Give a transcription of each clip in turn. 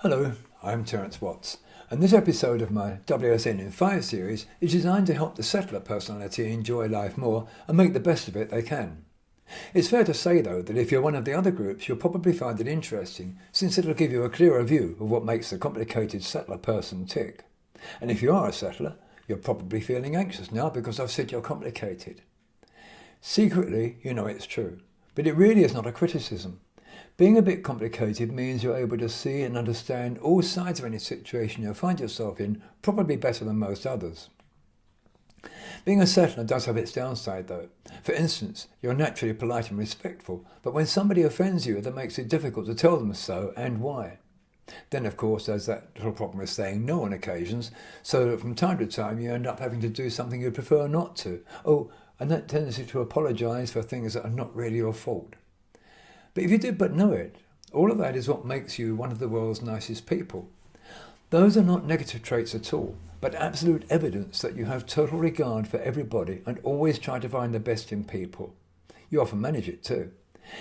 Hello, I'm Terence Watts, and this episode of my WSN in 5 series is designed to help the settler personality enjoy life more and make the best of it they can. It's fair to say, though, that if you're one of the other groups, you'll probably find it interesting, since it'll give you a clearer view of what makes the complicated settler person tick. And if you are a settler, you're probably feeling anxious now because I've said you're complicated. Secretly, you know it's true, but it really is not a criticism. Being a bit complicated means you're able to see and understand all sides of any situation you'll find yourself in, probably better than most others. Being a settler does have its downside, though. For instance, you're naturally polite and respectful, but when somebody offends you, that makes it difficult to tell them so and why. Then, of course, there's that little problem of saying no on occasions, so that from time to time you end up having to do something you'd prefer not to. Oh, and that tendency to apologise for things that are not really your fault. But if you did but know it, all of that is what makes you one of the world's nicest people. Those are not negative traits at all, but absolute evidence that you have total regard for everybody and always try to find the best in people. You often manage it too.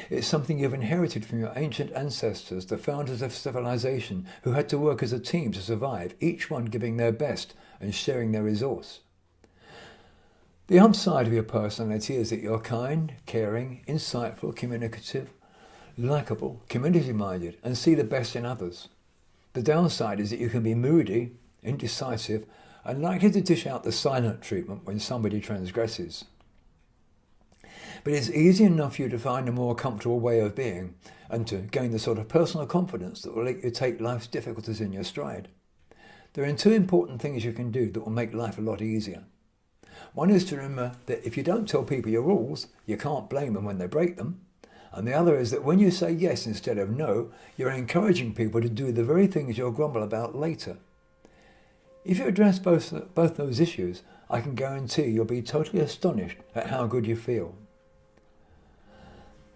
It's something you've inherited from your ancient ancestors, the founders of civilization, who had to work as a team to survive, each one giving their best and sharing their resource. The upside of your personality is that you're kind, caring, insightful, communicative, likeable, community-minded, and see the best in others. The downside is that you can be moody, indecisive, and likely to dish out the silent treatment when somebody transgresses. But it's easy enough for you to find a more comfortable way of being, and to gain the sort of personal confidence that will let you take life's difficulties in your stride. There are two important things you can do that will make life a lot easier. One is to remember that if you don't tell people your rules, you can't blame them when they break them. And the other is that when you say yes instead of no, you're encouraging people to do the very things you'll grumble about later. If you address both those issues, I can guarantee you'll be totally astonished at how good you feel.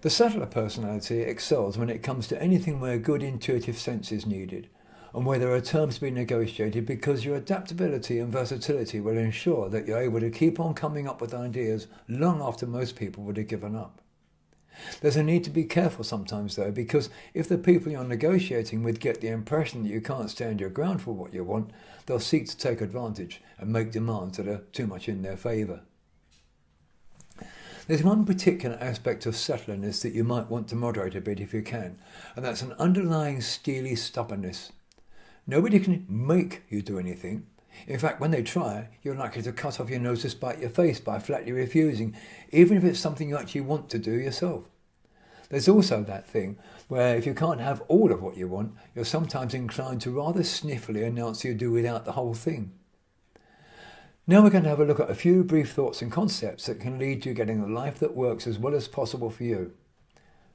The settler personality excels when it comes to anything where good intuitive sense is needed, and where there are terms to be negotiated, because your adaptability and versatility will ensure that you're able to keep on coming up with ideas long after most people would have given up. There's a need to be careful sometimes, though, because if the people you're negotiating with get the impression that you can't stand your ground for what you want, they'll seek to take advantage and make demands that are too much in their favour. There's one particular aspect of settledness that you might want to moderate a bit if you can, and that's an underlying steely stubbornness. Nobody can make you do anything. In fact, when they try, you're likely to cut off your nose to spite your face by flatly refusing, even if it's something you actually want to do yourself. There's also that thing where if you can't have all of what you want, you're sometimes inclined to rather sniffily announce you do without the whole thing. Now we're going to have a look at a few brief thoughts and concepts that can lead to getting a life that works as well as possible for you.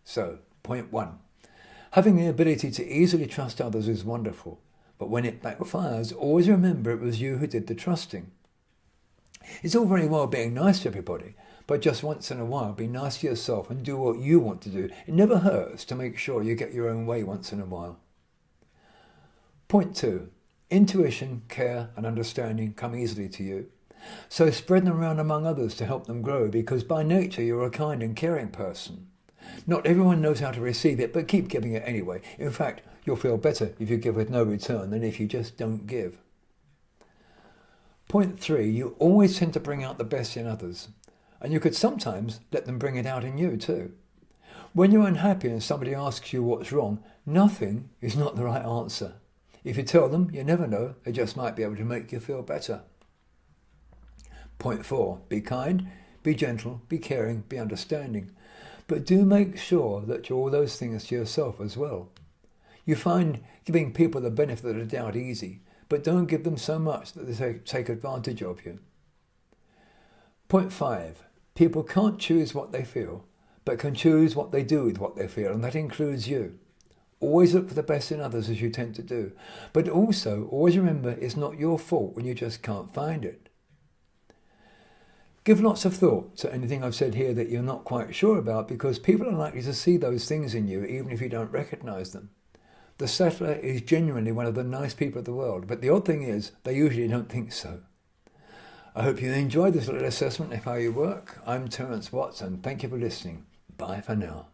So, point 1. Having the ability to easily trust others is wonderful. But when it backfires, always remember it was you who did the trusting. It's all very well being nice to everybody, but just once in a while be nice to yourself and do what you want to do. It never hurts to make sure you get your own way once in a while. Point 2. Intuition, care and understanding come easily to you. So spread them around among others to help them grow, because by nature you're a kind and caring person. Not everyone knows how to receive it, but keep giving it anyway. In fact, you'll feel better if you give with no return than if you just don't give. Point 3. You always tend to bring out the best in others, and you could sometimes let them bring it out in you too. When you're unhappy and somebody asks you what's wrong, nothing is not the right answer. If you tell them, you never know, they just might be able to make you feel better. Point 4. Be kind, be gentle, be caring, be understanding. But do make sure that you're all those things to yourself as well. You find giving people the benefit of the doubt easy, but don't give them so much that they take advantage of you. Point 5. People can't choose what they feel, but can choose what they do with what they feel, and that includes you. Always look for the best in others, as you tend to do, but also always remember it's not your fault when you just can't find it. Give lots of thought to anything I've said here that you're not quite sure about, because people are likely to see those things in you even if you don't recognise them. The settler is genuinely one of the nice people of the world, but the odd thing is they usually don't think so. I hope you enjoyed this little assessment of how you work. I'm Terence Watts, and thank you for listening. Bye for now.